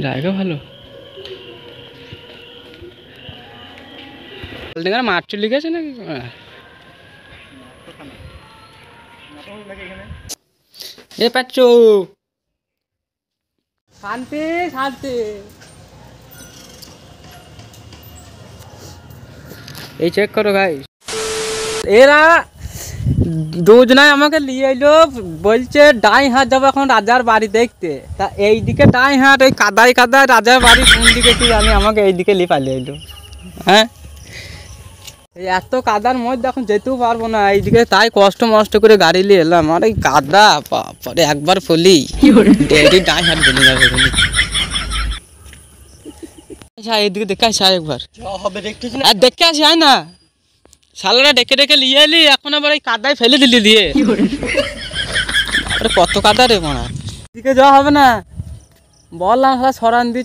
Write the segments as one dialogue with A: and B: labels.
A: জায়গা ভালো। মাঠ চলে গেছে নাকি? এ পাচ্ছো শান্তি শান্তি। এই চেক করো গাইস, এরা দুজনাই আমাকে নিয়ে এলো, বলছে ডাই হাট যাবো এখন রাজার বাড়ি দেখতে। তা এইদিকে ডাই হাট, ওই কাদায় কাদায় রাজার বাড়ি কোন দিকে কি জানি, আমাকে এইদিকে নিয়ে পালিয়ে এলো। হ্যাঁ, এই এত কাদার মধ্যে এখন যেতেও পারবো না এইদিকে, তাই কষ্ট মষ্ট করে গাড়ি নিয়ে এলাম। আর এই কাদা পরে একবার ফলি ডাই হাট বলে যাবে। এইদিকে দেখে আসি একবার, আর দেখে আসি হয় না, শালারা ডেকে ডেকে নিয়ে এলি, এখন আবার এই কাদায় ফেলে দিলি দিয়ে। কত কাদা রে মারা, দিকে যাওয়া হবে না বললাম। সরান দি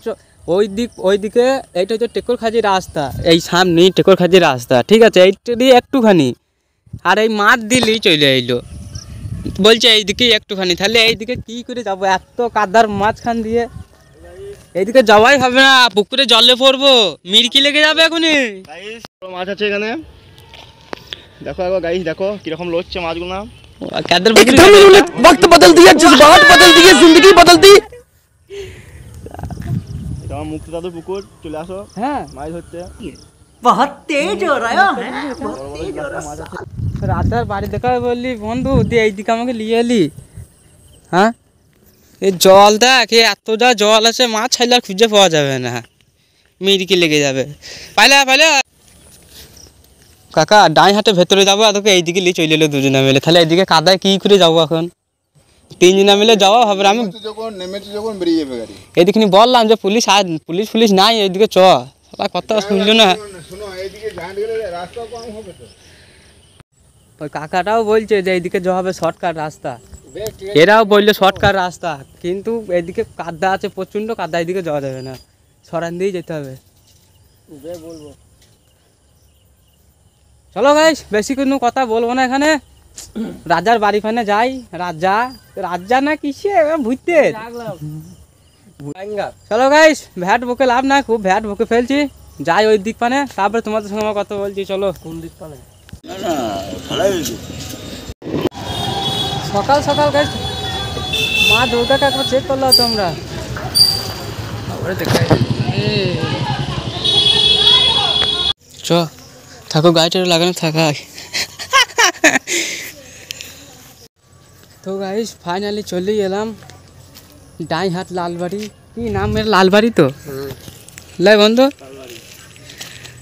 A: ওইদিকে এইটা হচ্ছে টেকর খাজির রাস্তা, এই সামনেই টেকর খাজির রাস্তা, ঠিক আছে, এইটা দিয়ে একটুখানি, আর এই মাঠ দিলেই চলে এলো, বলছে এইদিকে একটুখানি। তাহলে এইদিকে কি করে যাবো এত কাদার মাঝখান দিয়ে? এইদিকে যাওয়াই হবে না, পুকুরে জলে পড়বো, মিরকি লেগে যাবে এখনই।
B: মাছ আছে এখানে, দেখো একবার গাইস, দেখো কিরকম লড়ছে মাছগুলো।
A: वक्त बदल दिया, जज्बात बदल दिए, जिंदगी बदल दी।
B: এটা আমার মুক্তি দাদুর পুকুর, চলে আসো।
A: হ্যাঁ,
B: মাছ হচ্ছে,
C: बहुत तेज हो रहा है।
A: রাজার বাড়ি দেখা বললি বন্ধু, দিয়ে এইদিকে আমাকে নিয়ে এলি। হ্যাঁ, এই জল দেখ, এত যা জল আছে, মাছ ছাইলে আর খুঁজে পাওয়া যাবে না, মিরকি লেগে যাবে। পাইলে পাইলে কাকা, ডাই হাটে ভেতরে যাবো, আর তোকে এইদিকে নিয়ে চলে এলো দুজনে মিলে। তাহলে এইদিকে কাদায় কি করে যাবো এখন? তিনজনে মিলে যাওয়া হবে না। আমি এইদিকে বললাম যে পুলিশ পুলিশ নাই, এইদিকে চ, কথা শুনলো না। ওই কাকাটাও বলছে যে এইদিকে যাওয়া হবে শর্টকাট রাস্তা, এরাও বললো শর্টকাট রাস্তা, কিন্তু এইদিকে কাদা আছে প্রচণ্ড কাদা, এইদিকে যাওয়া যাবে না, সরান দিয়েই যেতে হবে। বলবো চলো গাইস, বেশি কোনো কথা বলবো না এখানে, রাজার বাড়ি ফানে যাই। রাজা না কিসে ভুইতে, চলো গাইস, ভ্যাট বুকে লাভ না, খুব ভ্যাট বুকে ফেলছি, যাই ওই দিক পানে, তারপরে তোমাদের সঙ্গে আমার কথা বলছি। চলো, কোন দিক পানে? সকাল সকাল গাইস, মা দুর্গাকে একবার চেক করলো তোমরা? চ থাকো, গাড়িটা লাগানো থাকা। তো গাইস ফাইনালি চলেই এলাম ডাই হাট লালবাড়ি। কি নাম এর? লালবাড়ি তো লাই বন্ধু।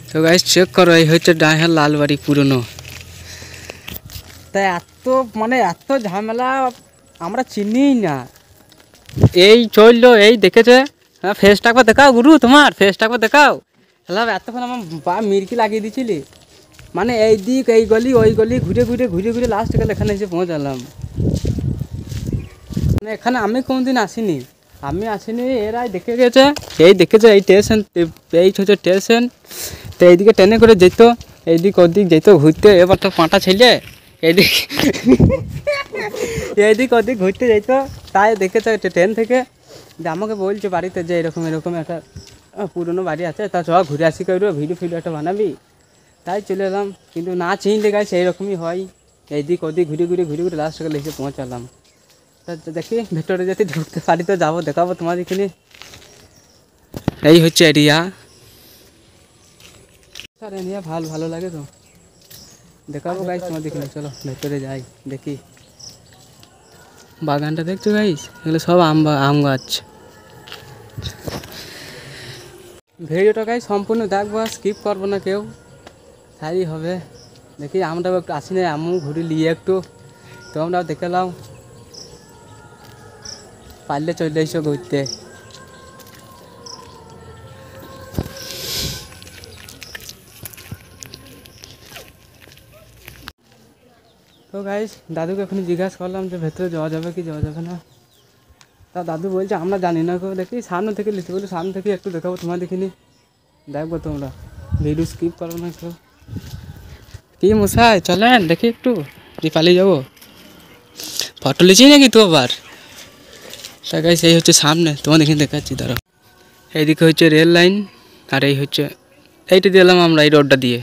A: তো গাইস চেক করো, এই হচ্ছে ডাই হাট লালবাড়ি পুরনো। তাই এত ঝামেলা আমরা চিনি না। এই চললো, এই দেখেছে, হ্যাঁ ফেসটা একবার দেখাও গুরু, তোমার ফেসটা একবার দেখাও। হ্যালো, এতক্ষণ আমার মিরকি লাগিয়ে দিছিলি, মানে এই দিক এই গলি ওই গলি ঘুরে ঘুরে লাস্ট গেলে এখানে এসে পৌঁছালাম। মানে এখানে আমি কোনোদিন আসিনি, এরাই দেখে গেছে, এই দেখেছে এই স্টেশন, এই হচ্ছে স্টেশন। তো এইদিকে ট্রেনে করে যেত, এইদিক ওদিক যেত ঘুরতে। এবার তো পাঁটা ছেলে এইদিক ওদিক ঘুরতে যেত, তাই দেখেছে ট্রেন থেকে যে আমাকে বলছে বাড়িতে যে এরকম একটা পুরনো বাড়ি আছে, তা চ ঘুরে আসি, করবো ভিডিও একটা বানাবি। তাই চলে এলাম, কিন্তু না চিনলে গেছে এইরকমই হয়, এইদিক ওদিক ঘুরে লাস্ট গেলে এসে পৌঁছালাম। তা দেখি ভেতরে যদি ঢুকতে পারি তো যাবো, দেখাবো তোমাদের এখানে। এই হচ্ছে এরিয়া, স্যার এরিয়া ভালো লাগে তো, দেখাবো গাইস তোমাদের এখানে। চলো ভেতরে যাই, দেখি বাগানটা দেখছো গাইস, এগুলো সব আম গাছ। ভিডিওটা গাইস সম্পূর্ণ দেখবো, স্কিপ করবো না কেউ, তাই হবে। দেখি আমরাও একটু আসি না, আমও ঘুরে নিয়ে একটু, তোমরাও দেখে নাও, পারলে চলে এসো ঘুরতে। তো গাইস দাদুকে এখন জিজ্ঞাসা করলাম যে ভেতরে যাওয়া যাবে কি যাওয়া যাবে না। তা দাদু বলছে আমরা জানি না, দেখি সামনে থেকে লিখতে বলি, সামনে থেকে একটু দেখাবো তোমার দেখিনি, দেখবো তোমরা ভিডিও স্কিপ করো না কেউ। কি মশাই চলেন দেখি একটু, পালিয়ে যাবো, ফটো লিছি নাকি তো আবার। গাইস এই হচ্ছে সামনে, তোমাদের এখানে দেখাচ্ছি, দাঁড়াও। এইদিকে হচ্ছে রেল লাইন, আর এই হচ্ছে এইটা দিলাম আমরা এই রোডটা দিয়ে।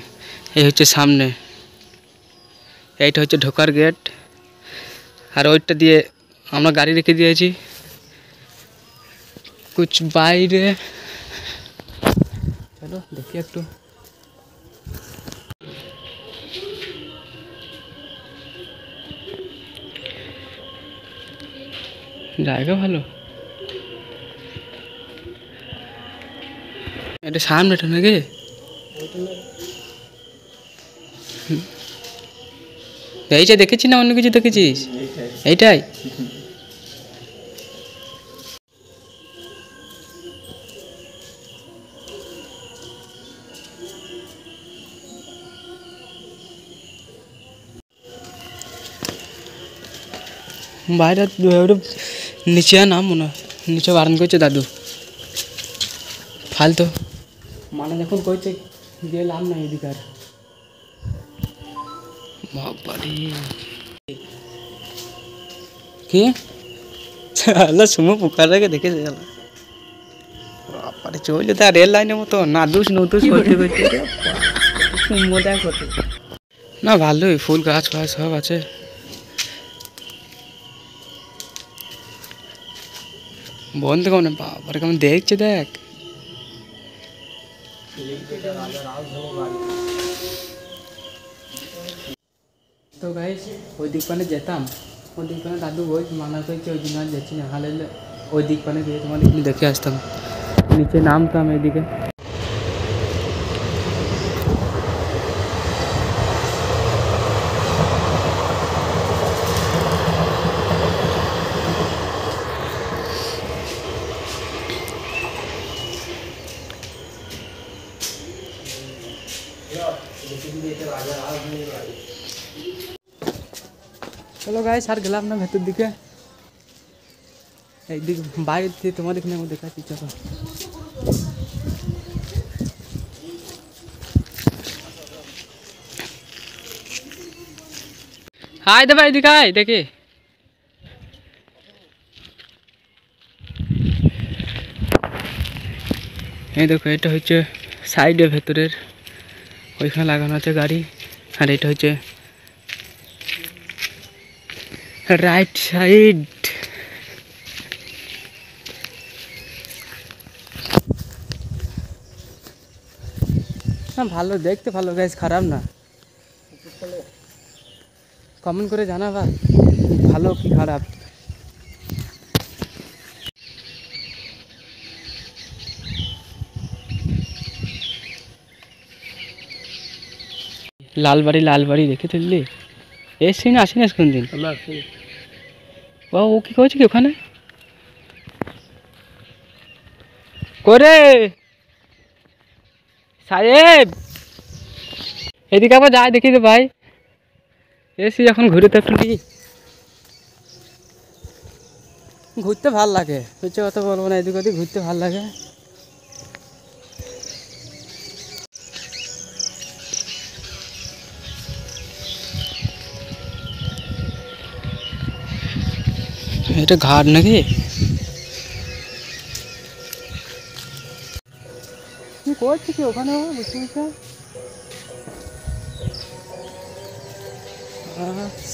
A: এই হচ্ছে সামনে, এইটা হচ্ছে ঢোকার গেট, আর ওইটা দিয়ে আমরা গাড়ি রেখে দিয়েছি। কুছ বাইরে চলো দেখি একটু। জায়গা ভালো, এটা সামনেটা নাকি? এইটা দেখেছি না অন্য কিছু দেখেছিস? এইটাই বাইরে নিচে নাম মনে হয়, নিচে বারণ করছে দাদু ফালতো, মানে যখন কইছে গেলাম না এদিকে আর। বাবারে কি আল্লাহ সুমো পুকারকে দেখে গেল। বাবারে চলে তা রেল লাইনের মতো নাদুস নতুস করতে করতে সুমো দেখ করতে না। ভালোই ফুল গাছ ফাছ সব আছে। বন্ধ কেমন বাবারে কেমন দেখছে দেখ। তো গাইস ওই দিক পানে যেতাম, ওই দিক পানে দাদু ওই মানা করছে ওই দিন আর যাচ্ছি না, হালে ওই দিক পানে গিয়ে তোমাদের দেখে আসতাম, নিচে নামতাম এইদিকে। চলো গাইস আর গেলাম না ভেতর দিকে, এইদিক বাইরে থেকে তোমাদের এখানে দেখাচ্ছি। চলো হাই দে ভাই এদিকে আয় দেখি। এই দেখো এটা হচ্ছে সাইডে ভেতরের, ওইখানে লাগানো আছে গাড়ি, আর এটা হচ্ছে রাইট সাইড। না ভালো দেখতে, ভালো গাইস, খারাপ না। কমেন্ট করে জানাবা ভালো কি খারাপ। লালবাড়ি লালবাড়ি দেখে তুললি, এসছি না আসিনি কোন দিন? ও কি করছে কি ওখানে করে সাহেব? এদিকে আবার যাই দেখি তো ভাই, এসি এখন ঘুরে তো একটু ঘুরতে ভাল লাগে, হচ্ছে কথা বলবো না, এদিক ওদিক ঘুরতে ভাল লাগে। এটা ঘাট নাকি? কি করছে কি ওখানে বুঝতে পারছো?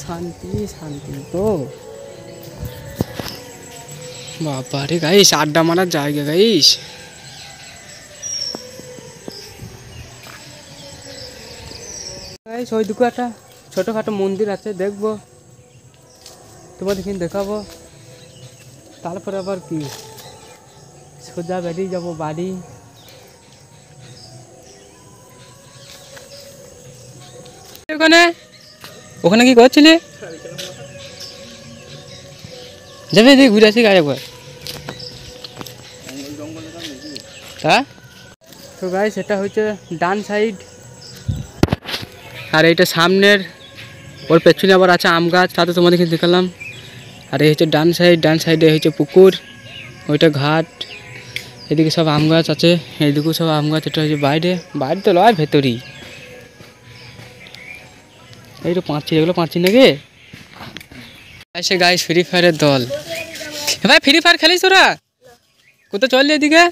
A: শান্তি শান্তি তো বাবারে গাইস, আড্ডা মারার জায়গা গাইস। গাইস ওই দিকে একটা ছোটোখাটো মন্দির আছে, দেখবো তোমাদের এখানে দেখাবো, তারপরে আবার কি সোজা বেরিয়ে যাবো বাড়ি। ওখানে ওখানে কি করছিলে? যাবে দেখি ঘুরে আসি গাড়ি একবার। হ্যাঁ তো গাইস সেটা হচ্ছে ডান সাইড, আর এইটা সামনের, ওর পেছনে আবার আছে আম গাছ, তাতে তোমাদেরকে দেখালাম। আর এই হচ্ছে ডান সাইড, ডান সাইডে হচ্ছে পুকুর, ওইটা ঘাট, এদিকে সব আম গাছ আছে, এইদিকেও সব আম গাছ। এটা হচ্ছে বাইরে, বাইরে তো লয় ভেতরই। এই তো পাঁচি, এগুলো পাঁচি নাকি? এসে গাইস ফ্রি ফায়ারের দল। ভাই ফ্রি ফায়ার খেলিস তোরা? কোথায় চললি এদিকে?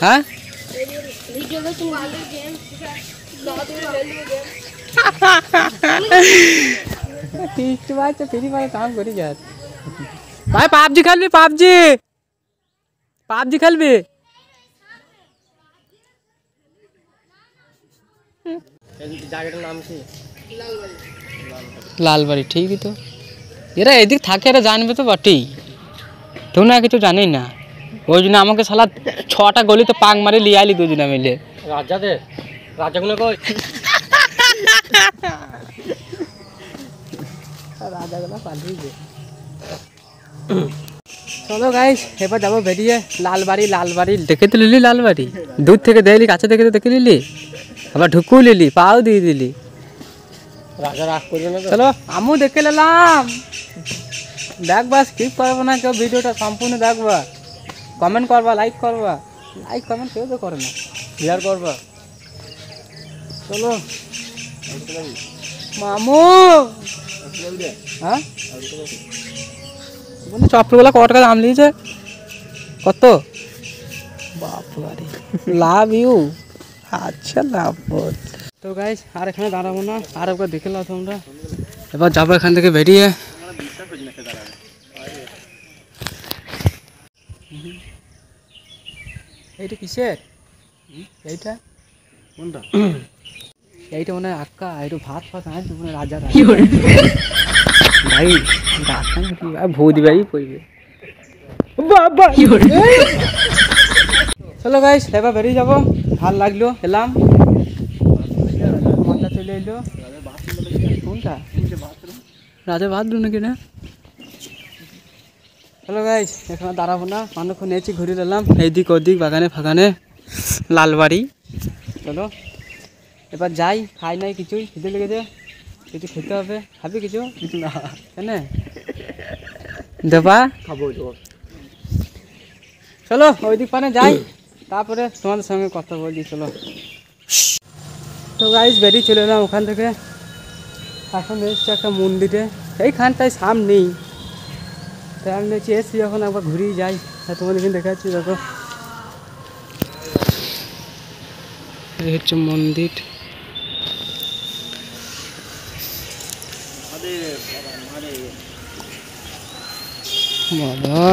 A: হ্যাঁ ভাই পাবজি খেলবি? পাবজি খেলবি?
B: জায়গাটার নাম কি?
A: লালবাড়ি। ঠিকই তো, এরা এদিক থাকে, এরা জানবে তো বটেই, তো না কিছু জানি না। ওই জন্য আমাকে শালা 6টা গলিতে পাক মারি লিয়ে আইলি দুজনে মিলে।
B: রাজাদের রাজাগুলো কই?
A: রাজাগুলো পালিয়ে। চলো গাইস, এবার যাবো বেরিয়ে। লালবাড়ি দেখে তো লিলি, লালবাড়ি দূর থেকে দেখলি, কাছে থেকে তো দেখে নিলি, আবার ঢুকু নিলি, পাও দিয়ে দিলি।
B: রাজা রাগ করবে না তো?
A: চলো আমিও দেখে নিলাম। দেখবা, স্কিপ করবো না কেউ, ভিডিওটা সম্পূর্ণ দেখবা, কমেন্ট করবা, লাইক করবা। লাইক কমেন্ট কেউ তো করে না,
B: শেয়ার করবা।
A: চলো মামু। হ্যাঁ চপ্পলগুলা কত টাকা দাম নিয়েছে? কত? বাপরে, লাভ ইউ। আচ্ছা লাভ। তো গাইস আর এখানে দাঁড়াবো না, আর একবার দেখে নাও তোমরা। এবার যাবো এখান থেকে বেরিয়ে। এইটা কিসের? এইটা
B: কোনটা?
A: এইটা মনে হয় আক্কা, একটু ভাত আজ মনে রাজা ভাই ডাক্তার কি ভূত বাড়ি পড়বে বাবা। চলো গাইস এবার বেরিয়ে যাবো, ভাল লাগলো, এলাম, মনটা চলে এলো। কোনটা? রাজা বাথরুম নাকি না? চলো গাইস এখানে দাঁড়াবো না, অনেকক্ষণ এসেছি, ঘুরে এলাম এইদিক ওদিক, বাগানে ফাগানে, লালবাড়ি। চলো এবার যাই, খাই নাই কিছুই, খিদে লেগেছে, কিছু খেতে হবে। খাবি কিছু?
B: না
A: কেন দেবা?
B: খাবো।
A: চলো ওইদিক পানে যাই, তারপরে তোমাদের সঙ্গে কথা বলছি। চলো। তো গাইস বেরিয়ে চলে এলাম ওখান থেকে, এখন এসছি একটা মন্দিরে, এইখানটায় সামনেই, তাই আমি দেখছি এসছি যখন একবার ঘুরেই যাই। তোমাদের এখানে দেখাচ্ছি, দেখো এই হচ্ছে মন্দির। বাবা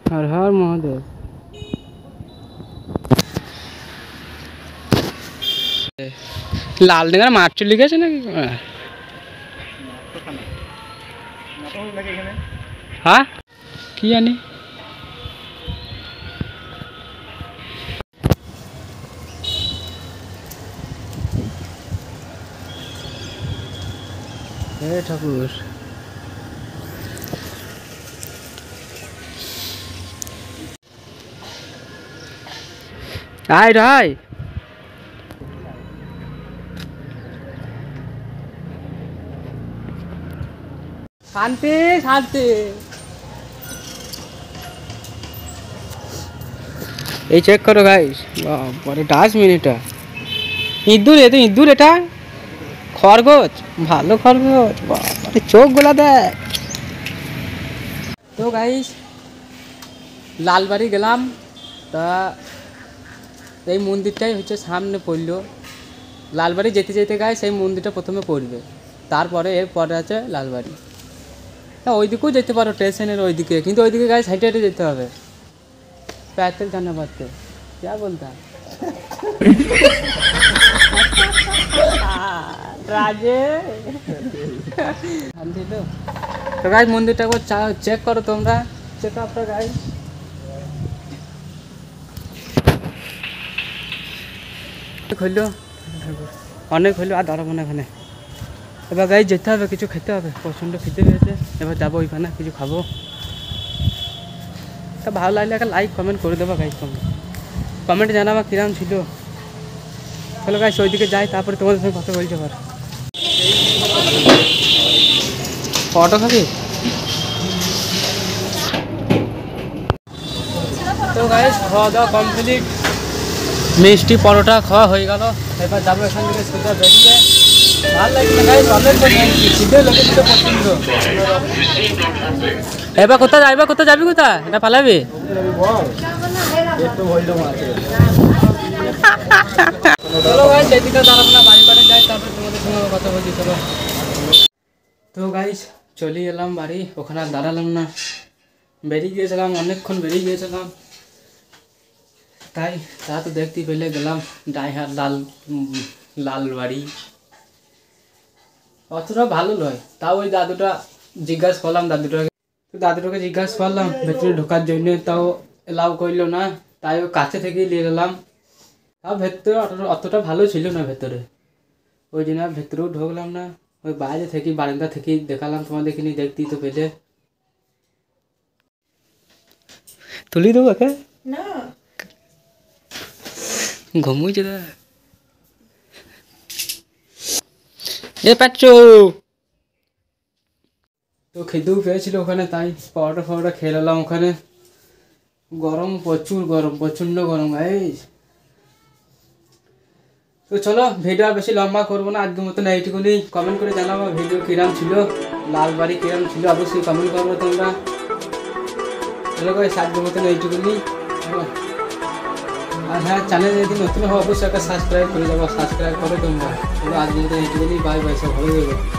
A: হর হর মহাদেব। লাল ডিঙার মাঠ চলে গেছে নাকি? হ্যাঁ কি জানি। হে ঠাকুর, আয় রাই শান্তি শান্তি। এই চেক করো গাইস, বাবারে ডাস্টবিন, এটা ইঁদুর, এ তো ইঁদুর, এটা খরগোশ, ভালো খরগোশ, বাবারে চোখগুলা দেখ। তো গাইস লালবাড়ি গেলাম, তা এই মন্দিরটাই হচ্ছে সামনে পড়লো। লালবাড়ি যেতে যেতে গাইস সেই মন্দিরটা প্রথমে পড়বে, তারপরে এরপরে আছে লালবাড়ি। হ্যাঁ ওইদিকেও যেতে পারো, স্টেশনের ওইদিকে, কিন্তু ওইদিকে গাইস হেঁটে হেঁটে যেতে হবে, पैदल जाना पड़ते। क्या बोलता राजे? तो गाइस मंदिरটা একবার চেক করো তোমরা, চেক আপটা গাইস। হইলো অনেক হইলো, আর দাঁড়াবো না এখানে। এবার গাইস যেতে হবে, কিছু খেতে হবে, প্রচণ্ড খিদে পেয়েছে। এবার যাবো ওইখানে কিছু খাবো। তা ভালো লাগলে একটা লাইক কমেন্ট করে দেবো গাইস, তোমরা কমেন্টে জানাবা কিরম ছিল। চলো গাইস ওইদিকে যাই, তারপরে তোমাদের সঙ্গে কথা বলতে পারো। অটো খাবি? তো গাইস খাওয়া দাওয়া কমপ্লিট, মিষ্টি পরোটা খাওয়া হয়ে গেল। এবার যাবো এখান থেকে সোজা বেরিয়ে ভালো লাগছে না গাইস, অনেক ভিডিও লোকে দিতে পছন্দ। এবার কোথায় যাইবা, কোথায় যাবি, কোথায় এটা পালাবি? চলো গাইস সেদিকে দাঁড়াবো না, বাড়ি বাড়ি যাই, তারপরে তোমাদের সঙ্গে কথা বলছি। চলো তো গাইস চলে এলাম বাড়ি, ওখানে আর দাঁড়ালাম না, বেরিয়ে গিয়েছিলাম, অনেকক্ষণ বেরিয়ে গিয়েছিলাম। তাই তা তো দেখতে পেলে গেলাম ডাইহাট লাল বাড়ি। অতটা ভালো নয়, তাও ওই দাদুটা জিজ্ঞাসা করলাম, দাদুটাকে জিজ্ঞাসা করলাম ভেতরে ঢোকার জন্য, তাও এলাও করলো না। তাই ওই কাছে থেকেই নিয়ে এলাম। তাও ভেতরে অতটা ভালো ছিল না ভেতরে, ওই জন্য আর ভেতরেও ঢুকলাম না। ওই বাইরে থেকে বারান্দা থেকেই দেখালাম তোমাদেরকে, নিয়ে দেখতেই তো পেলে। তুলি দেবো ওকে
D: না
A: ঘুমুইছে দা এ পাচ্ছো। তো খেতেও পেয়েছিল ওখানে, তাই পাউডার খেয়ে নিলাম ওখানে। গরম, প্রচুর গরম, প্রচণ্ড গরম গাইস। তো চলো ভিডিও আর বেশি লম্বা করবো না, আজকের মতন এইটুকুনি। কমেন্ট করে জানাবো ভিডিও কিরম ছিল, লাল বাড়ি কিরম ছিল, অবশ্যই কমেন্ট করবো তোমরা। চলো গাইস আজকের মতন এইটুকুনি। আর হ্যাঁ, চ্যানেল যদি নতুন হয় অবশ্যই একটা সাবস্ক্রাইব করে দেবো, সাবস্ক্রাইব করো তোমরা। আজকের মতন এইটুকুনি, বাই বাই, সব ভালো থাকবে।